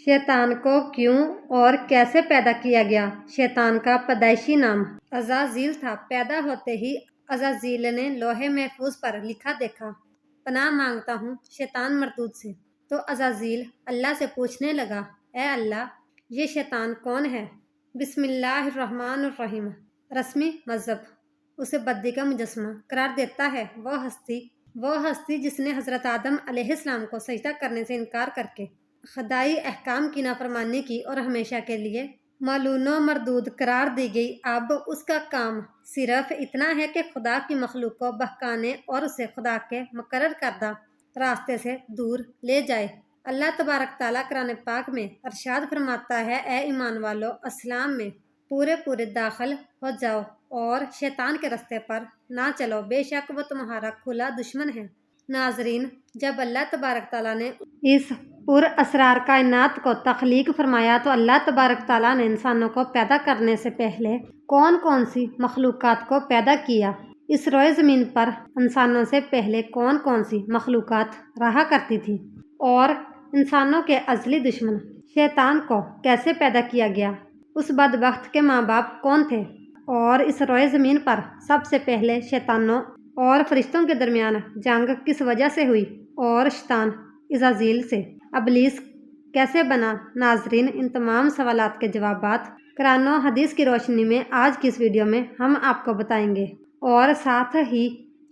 शैतान को क्यों और कैसे पैदा किया गया? शैतान का पैदाइशी नाम अज़ाज़ील था। पैदा होते ही अज़ाज़ील ने लोहे महफूज पर लिखा देखा, पनाह मांगता हूँ शैतान मरदूद से। तो अज़ाज़ील अल्लाह से पूछने लगा, ए अल्लाह, ये शैतान कौन है? बिस्मिल्लाहिर्रहमानिर्रहीम। रस्मी मज़हब उसे बद्दी का मुजस्समा करार देता है। वो हस्ती जिसने हज़रत आदम अलैहिस्सलाम को सजदा करने से इनकार करके खुदाई अहकाम की नाफरमानी की और हमेशा के लिए मालूनो मरदूद करार दी गई। अब उसका काम सिर्फ इतना है कि खुदा की मखलूक को बहकाने और उसे खुदा के मुकर्रर करदा रास्ते से दूर ले जाए। अल्लाह तबारक ताला कुरान पाक में अरशाद फरमाता है, ए ईमान वालो, इस्लाम में पूरे दाखिल हो जाओ और शैतान के रास्ते पर ना चलो, बेशक वो तुम्हारा खुला दुश्मन है। नाजरीन, जब अल्लाह तबारक ताला ने इस पुर असरार कायनात को तख्लीक फरमाया तो अल्लाह तबारक ताला ने इंसानों को पैदा करने से पहले कौन कौन सी मखलूक़ात को पैदा किया? इस रोए ज़मीन पर इंसानों से पहले कौन कौन सी मखलूक़ात रहा करती थी? और इंसानों के अज़ली दुश्मन शैतान को कैसे पैदा किया गया? उस बदबख्त के माँ बाप कौन थे? और इस रोए ज़मीन पर सबसे पहले शैतानों और फरिश्तों के दरमियान जंग किस वजह से हुई? और शैतान अज़ाज़ील से इब्लीस कैसे बना? नाजरीन, इन तमाम सवालात के जवाबात कुरान और हदीस की रोशनी में आज की इस वीडियो में हम आपको बताएंगे और साथ ही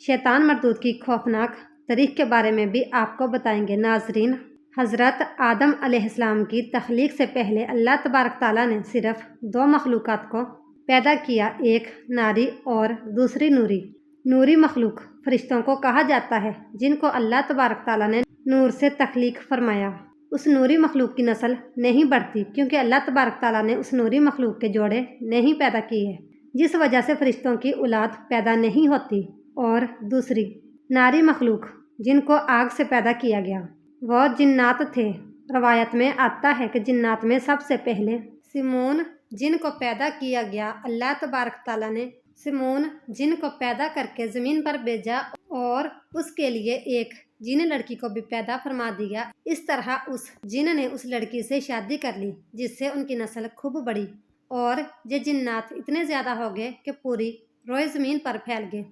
शैतान मरदूद की खौफनाक तारीख के बारे में भी आपको बताएंगे। नाजरीन, हज़रत आदम अलैहिस्सलाम की तख्लीक से पहले अल्लाह तबारक ताला ने सिर्फ दो मखलूक़ात को पैदा किया, एक नारी और दूसरी नूरी। नूरी मखलूक फरिश्तों को कहा जाता है, जिनको अल्लाह तबारक ताला ने नूर से तख्लीक फरमाया। उस नूरी मखलूक की नस्ल नहीं बढ़ती क्योंकि अल्लाह तबारक ताला ने उस नूरी मखलूक के जोड़े नहीं पैदा किए, जिस वजह से फरिश्तों की औलाद पैदा नहीं होती। और दूसरी नारी मखलूक जिनको आग से पैदा किया गया, वो जिन्नात थे। रवायत में आता है कि जिन्नात में सबसे पहले सिमून जिन को पैदा किया गया। अल्लाह तबारक ताला ने सिमून जिन को पैदा करके ज़मीन पर भेजा और उसके लिए एक जिन लड़की को भी पैदा फरमा दिया। इस तरह उस जिन ने उस लड़की से शादी कर ली, जिससे उनकी नस्ल खूब बढ़ी और ये जिन्नात इतने ज़्यादा हो गए कि पूरी रोए ज़मीन पर फैल गए।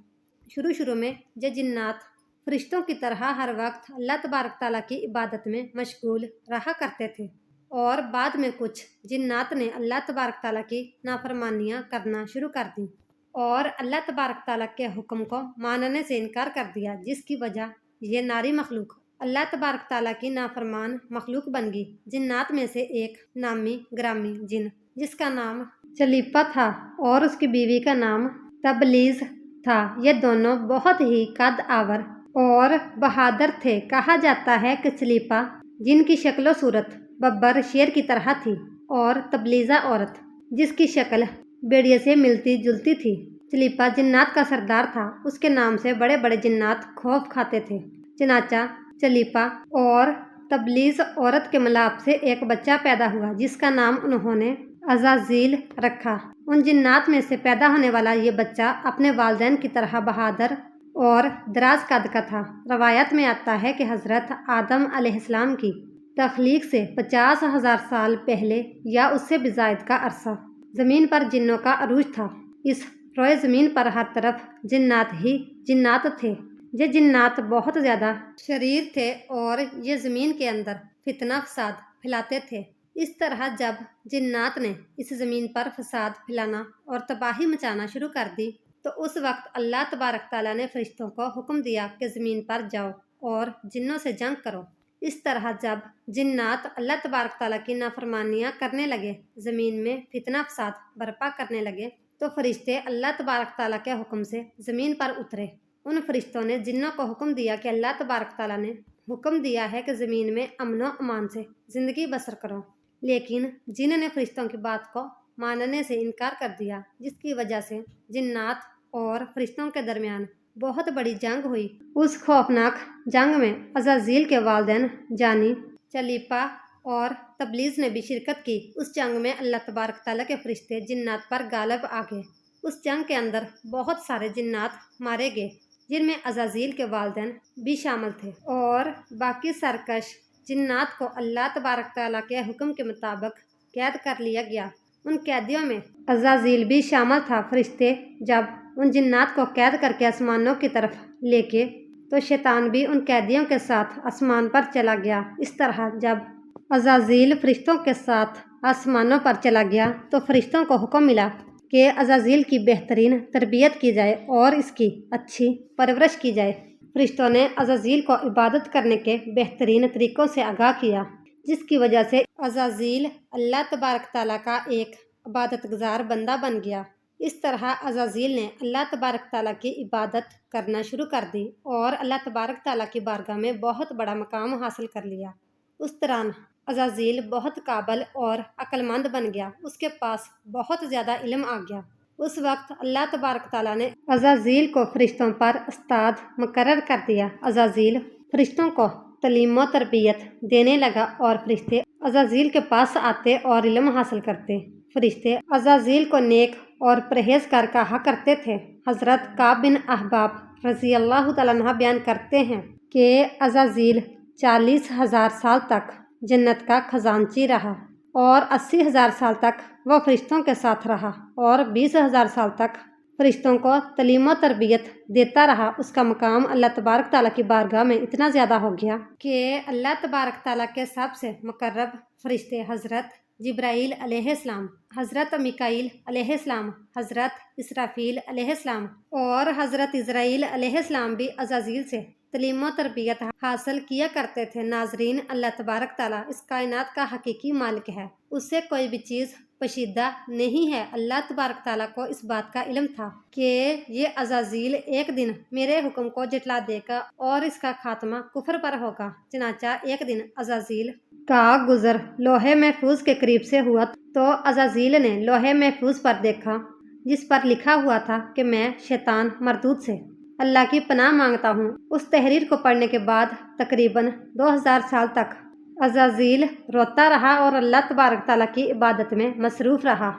शुरू में ये जिन्नात फरिश्तों की तरह हर वक्त अल्लाह तबारक ताला की इबादत में मशगूल रहा करते थे और बाद में कुछ जिन्नात ने अल्लाह तबारक ताला की नाफरमानियाँ करना शुरू कर दी और अल्लाह तबारक ताला के हुक्म को मानने से इनकार कर दिया, जिसकी वजह ये नारी मखलूक अल्लाह तबारक ताला की नाफरमान मखलूक बन गई। जिन्नात में से एक नामी ग्रामी जिन, जिसका नाम चलीपा था और उसकी बीवी का नाम तबलीज था। ये दोनों बहुत ही कद आवर और बहादुर थे। कहा जाता है कि चलीपा जिनकी शक्ल सूरत बब्बर शेर की तरह थी और तबलीजा औरत जिसकी शक्ल भेड़िए से मिलती जुलती थी। चलीपा जिन्नात का सरदार था। उसके नाम से बड़े बड़े जिन्नात खौफ खाते थे। चनाचा चलीपा और तबलीज औरत के मिलाप से एक बच्चा पैदा हुआ, जिसका नाम उन्होंने अज़ाज़ील रखा। उन जिन्नात में से पैदा होने वाला ये बच्चा अपने वालिदैन की तरह बहादुर और दराज कद का था। रवायत में आता है कि हज़रत आदम अलैहिस्सलाम की तख्लीक से 50,000 साल पहले या उससे भी ज़ायद का अरसा ज़मीन पर जिन्नों का अरूज था। इस रोए ज़मीन पर हर तरफ जिन्नात ही जिन्नात थे। ये जिन्नात बहुत ज़्यादा शरीर थे और ये ज़मीन के अंदर फितना फसाद फैलाते थे। इस तरह जब जिन्नात ने इस ज़मीन पर फसाद फैलाना और तबाही मचाना शुरू कर दी तो उस वक्त अल्लाह तबारक ताला ने फरिश्तों को हुक्म दिया कि ज़मीन पर जाओ और जिन्नों से जंग करो। इस तरह जब जिन्नात अल्लाह तबारक ताला की नाफरमानियाँ करने लगे, ज़मीन में फितना फसाद बर्पा करने लगे, तो फरिश्ते अल्लाह तबारक ताला के हुक्म से ज़मीन पर उतरे। उन फरिश्तों ने जिन्नों को हुक्म दिया कि अल्लाह तबारक ताला ने हुक्म दिया है कि ज़मीन में अमनो अमान से ज़िंदगी बसर करो, लेकिन जिन ने फरिश्तों की बात को मानने से इनकार कर दिया, जिसकी वजह से जिन्नात और फरिश्तों के दरमियान बहुत बड़ी जंग हुई। उस खौफनाक जंग में अज़ाज़ील के वालिदैन जानी चलीपा और तबलीज ने भी शिरकत की। उस जंग में अल्लाह तबारक ताला के फरिश्ते जिन्नात पर गालिब आ गए। उस जंग के अंदर बहुत सारे जिन्नात मारे गए, जिनमें अज़ाज़ील के वालिदैन भी शामिल थे और बाकी सरकश जिन्नात को अल्लाह तबारक ताला के हुक्म के मुताबिक कैद कर लिया गया। उन कैदियों में अज़ाज़ील भी शामिल था। फरिश्ते जब उन जिन्नात को कैद करके आसमानों की तरफ लेके तो शैतान भी उन कैदियों के साथ आसमान पर चला गया। इस तरह जब अज़ाज़ील फरिश्तों के साथ आसमानों पर चला गया तो फरिश्तों को हुक्म मिला कि अज़ाज़ील की बेहतरीन तरबियत की जाए और इसकी अच्छी परवरिश की जाए। फरिश्तों ने अज़ाज़ील को इबादत करने के बेहतरीन तरीक़ों से आगाह किया, जिसकी वजह से अज़ाज़ील अल्लाह तबारक ताला का एक इबादत गुज़ार बंदा बन गया। इस तरह अज़ाज़ील ने अल्लाह तबारक ताला की इबादत करना शुरू कर दी और अल्लाह तबारक ताला की बारगाह में बहुत बड़ा मकाम हासिल कर लिया। उस दौरान अज़ाज़ील बहुत काबिल और अक्लमंद बन गया। उसके पास बहुत ज़्यादा इल्म आ गया। उस वक्त अल्लाह तबारक ताला ने अज़ाज़ील को फरिश्तों पर उस्ताद मुकर्रर कर दिया। अज़ाज़ील फरिश्तों को तालीम व तरबियत देने लगा और फरिश्ते अज़ाज़ील के पास आते और इल्म हासिल करते। फरिश्ते अज़ाज़ील को नेक और परहेज़गार कहा करते थे। हज़रत काब बिन अहबाब रज़ी अल्लाह तआला अन्हु बयान करते हैं कि अज़ाज़ील 40,000 साल तक जन्नत का खजानची रहा और 80,000 साल तक वह फरिश्तों के साथ रहा और 20,000 साल तक फरिश्तों को तालीम व तरबियत देता रहा। उसका मकाम अल्लाह तबारक ताला की बारगाह में इतना ज़्यादा हो गया कि अल्लाह तबारक ताला के सबसे मुकर्रब फरिश्ते हज़रत जिब्राईल अलैहिस्सलाम, हज़रत मिकाईल अलैहिस्सलाम, हज़रत इसराफील अलैहिस्सलाम और हज़रत इज़राईल अलैहिस्सलाम भी अज़ाज़ील से तालीम व तरबियत हासिल किया करते थे। नाज़रीन, अल्लाह तबारक ताला इस कायनात का हकीकी मालिक है। उससे कोई भी चीज़ पोशीदा नहीं है। अल्लाह तबारक ताला को इस बात का इल्म था कि ये अज़ाज़ील एक दिन मेरे हुक्म को झुठला देगा और इसका खात्मा कुफ्र पर होगा। चनाचा एक दिन अज़ाज़ील का गुज़र लोहे महफूज के करीब से हुआ तो अज़ाज़ील ने लोहे महफूज पर देखा, जिस पर लिखा हुआ था कि मैं शैतान मरदूद से अल्लाह की पनाह मांगता हूँ। उस तहरीर को पढ़ने के बाद तकरीबन 2000 साल तक अज़ाज़ील रोता रहा और अल्लाह तबारक ताला की इबादत में मसरूफ़ रहा।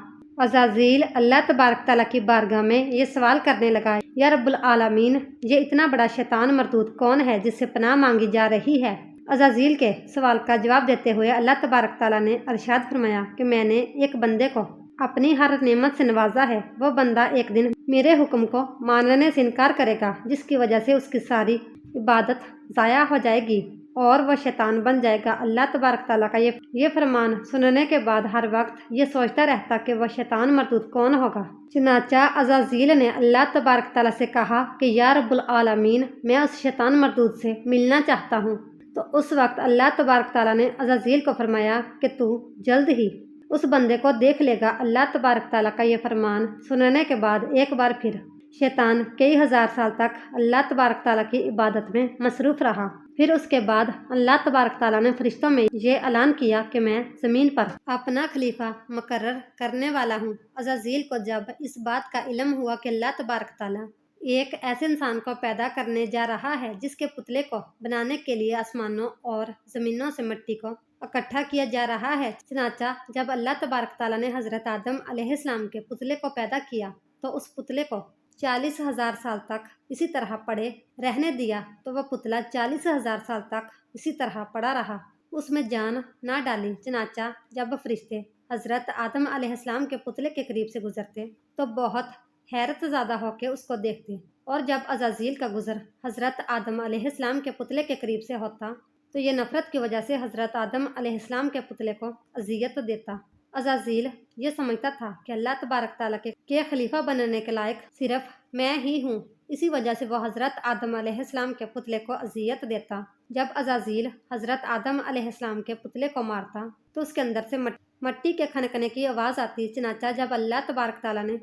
अज़ाज़ील अल्लाह तबारक ताला की बारगाह में ये सवाल करने लगा, या रब्बुल आलमीन, ये इतना बड़ा शैतान मरदूद कौन है जिससे पनाह मांगी जा रही है? अज़ाज़ील के सवाल का जवाब देते हुए अल्लाह तबारक ताला ने अरशाद फरमाया कि मैंने एक बंदे को अपनी हर नेमत से नवाजा है। वह बंदा एक दिन मेरे हुक्म को मानने से इनकार करेगा, जिसकी वजह से उसकी सारी इबादत ज़ाया हो जाएगी और वह शैतान बन जाएगा। अल्लाह तबारक ताला का ये फरमान सुनने के बाद हर वक्त ये सोचता रहता कि वह शैतान मरदूद कौन होगा। चुनाचा अज़ाज़ील ने अल्लाह तबारक ताला से कहा कि या रब्बुल आलमीन, मैं उस शैतान मरदूद से मिलना चाहता हूँ। तो उस वक्त अल्लाह तबारक ताला ने अज़ाज़ील को फरमाया कि तू जल्द ही उस बंदे को देख लेगा। अल्लाह तबारक ताला का ये फरमान सुनने के बाद एक बार फिर शैतान कई हज़ार साल तक अल्लाह तबारक ताला की इबादत में मसरूफ़ रहा। फिर उसके बाद अल्लाह तबारक ताला ने फरिश्तों में ये ऐलान किया कि मैं ज़मीन पर अपना खलीफा मुकर्रर करने वाला हूँ। अज़ाज़ील को जब इस बात का इल्म हुआ कि अल्लाह तबारक ताला एक ऐसे इंसान को पैदा करने जा रहा है जिसके पुतले को बनाने के लिए आसमानों और ज़मीनों से मिट्टी को इकट्ठा किया जा रहा है। चनाचा जब अल्लाह तबारक ताला ने हज़रत आदम अलैहिस्सलाम के पुतले को पैदा किया तो उस पुतले को 40,000 साल तक इसी तरह पड़े रहने दिया तो वह पुतला 40,000 साल तक इसी तरह पड़ा रहा, उसमें जान ना डाली। चनाचा जब फरिश्ते हज़रत आदम अलैहिस्सलाम के पुतले के करीब से गुजरते तो बहुत हैरत ज़्यादा होकर उसको देखते और जब अज़ाज़ील का गुज़र हज़रत आदम अलैहिस्सलाम के पुतले के करीब से होता तो ये नफ़रत की वजह से हज़रत आदम अलैहिस्सलाम के पुतले को अज़ियत देता। अज़ाज़ील ये समझता था कि अल्लाह तबारक ताला के खलीफा बनने के लायक सिर्फ मैं ही हूँ, इसी वजह से वह हज़रत आदम अलैहिस्सलाम के पुतले को अज़ियत देता। जब अज़ाज़ील हज़रत आदम अलैहिस्सलाम के पुतले को मारता तो उसके अंदर से मट्टी के खनकने की आवाज़ आती। चनाचा जब अल्लाह तबारक ताला ने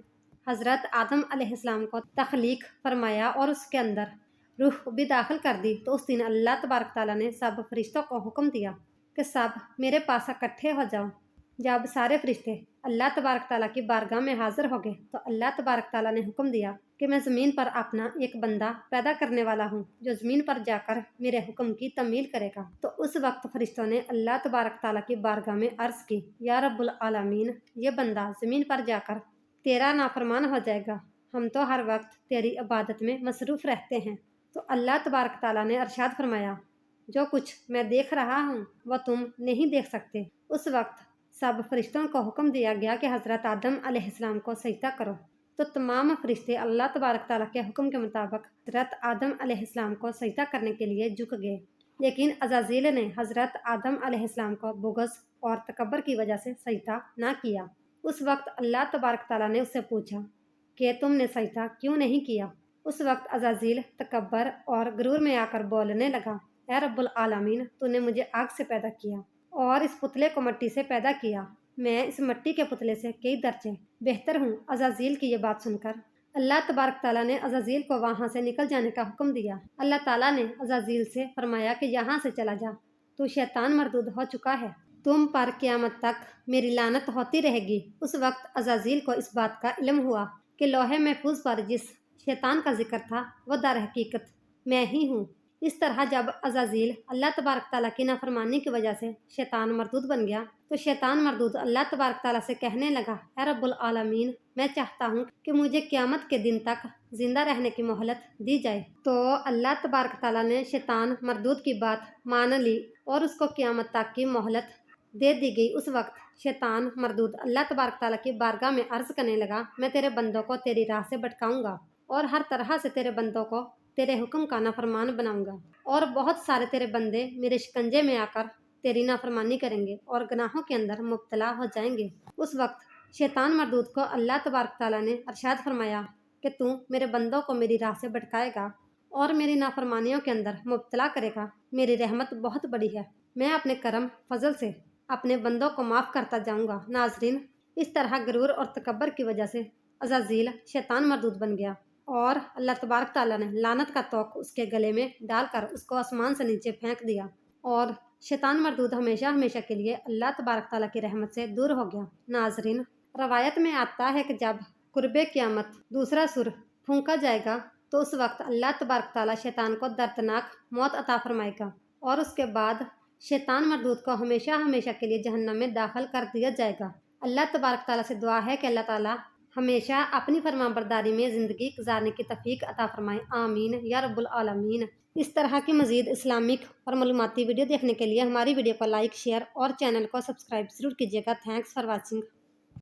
हज़रत आदम अलैहिस्सलाम को तख्लीक फरमाया और उसके अंदर रूह भी दाखिल कर दी तो उस दिन अल्लाह तबारक ताला ने सब फरिश्तों को हुक्म दिया कि सब मेरे पास इकट्ठे हो जाओ। जब सारे फरिश्ते अल्लाह तबारक ताला की बारगाह में हाजिर हो गए तो अल्लाह तबारक ताला ने हुक्म दिया कि मैं ज़मीन पर अपना एक बंदा पैदा करने वाला हूँ जो ज़मीन पर जाकर मेरे हुक्म की तमील करेगा। तो उस वक्त फरिश्तों ने अल्लाह तबारक ताला की बारगाह में अर्ज़ की, या रब्बुल आलमीन, ये बंदा ज़मीन पर जाकर तेरा नाफरमान हो जाएगा, हम तो हर वक्त तेरी इबादत में मसरूफ़ रहते हैं। तो अल्लाह तबारक ताला ने अरशाद फरमाया, जो कुछ मैं देख रहा हूँ वह तुम नहीं देख सकते। उस वक्त सब फरिश्तों को हुक्म दिया गया कि हज़रत आदम अलैहिस्सलाम को सजदा करो, तो तमाम फरिश्ते अल्लाह तबारक ताला के हुक्म के मुताबिक हज़रत आदम अलैहिस्सलाम को सजदा करने के लिए झुक गए। लेकिन अज़ाज़ील ने हज़रत आदम अलैहिस्सलाम को बुग़्ज़ और तकब्बर की वजह से सजदा ना किया। उस वक्त अल्लाह तबारक ताला ने उससे पूछा कि तुमने सजदा क्यों नहीं किया। उस वक्त अज़ाज़ील तकब्बर और गुरूर में आकर बोलने लगा, ऐ रब्बुल आलमीन, तूने मुझे आग से पैदा किया और इस पुतले को मिट्टी से पैदा किया। मैं इस मिट्टी के पुतले से कई दर्जे बेहतर हूँ। अज़ाज़ील की ये बात सुनकर अल्लाह तबारक ताला ने अज़ाज़ील को वहाँ से निकल जाने का हुक्म दिया। अल्लाह ताला ने अज़ाज़ील से फरमाया कि यहाँ से चला जा, तू शैतान मरदूद हो चुका है, तुम पर क़यामत तक मेरी लानत होती रहेगी। उस वक्त अज़ाज़ील को इस बात का इल्म हुआ कि लौहे महफूज पर जिस शैतान का जिक्र था वह दर हकीकत मैं ही हूँ। इस तरह जब अज़ाज़ील अल्लाह तबारक ताला की नाफरमानी की वजह से शैतान मरदूद बन गया, तो शैतान मरदूद अल्लाह तबारक ताला से कहने लगा, ऐ रब्बुल आलमीन, मैं चाहता हूँ कि मुझे क़यामत के दिन तक जिंदा रहने की मोहलत दी जाए। तो अल्लाह तबारक ताला ने शैतान मरदूद की बात मान ली और उसको क़यामत तक की मोहलत दे दी गई। उस वक्त शैतान मरदूद अल्लाह तबारक ताला की बारगाह में अर्ज़ करने लगा, मैं तेरे बंदों को तेरी राह से भटकाऊंगा और हर तरह से तेरे बंदों को तेरे हुक्म का नाफरमान बनाऊंगा, और बहुत सारे तेरे बंदे मेरे शिकंजे में आकर तेरी नाफरमानी करेंगे और गुनाहों के अंदर मुब्तला हो जाएंगे। उस वक्त शैतान मरदूद को अल्लाह तबारक ताला ने अरशाद फरमाया कि तू मेरे बंदों को मेरी राह से भटकाएगा और मेरी नाफरमानियों के अंदर मुब्तला करेगा। मेरी रहमत बहुत बड़ी है, मैं अपने करम फजल से अपने बंदों को माफ़ करता जाऊंगा। नाजरीन, इस तरह गुरूर और तकब्बर की वजह से अज़ाज़ील शैतान मरदूद बन गया और अल्लाह तबारक ताला ने लानत का तोक उसके गले में डालकर उसको आसमान से नीचे फेंक दिया और शैतान मरदूद हमेशा हमेशा के लिए अल्लाह तबारक ताला की रहमत से दूर हो गया। नाजरीन, रवायत में आता है कि जब कुर्बे क़यामत दूसरा सुर फूंका जाएगा तो उस वक्त अल्लाह तबारक ताला शैतान को दर्दनाक मौत अता फरमाएगा और उसके बाद शैतान मरदूद को हमेशा हमेशा के लिए जहन्नम में दाखिल कर दिया जाएगा। अल्लाह तबारक ताला से दुआ है कि अल्लाह ताला हमेशा अपनी फरमाबरदारी में ज़िंदगी गुजारने की तौफीक अता फरमाए। आमीन या रब्बुल आलमीन। इस तरह की मज़ीद इस्लामिक और मालूमाती वीडियो देखने के लिए हमारी वीडियो को लाइक, शेयर और चैनल को सब्सक्राइब ज़रूर कीजिएगा। Thanks for watching.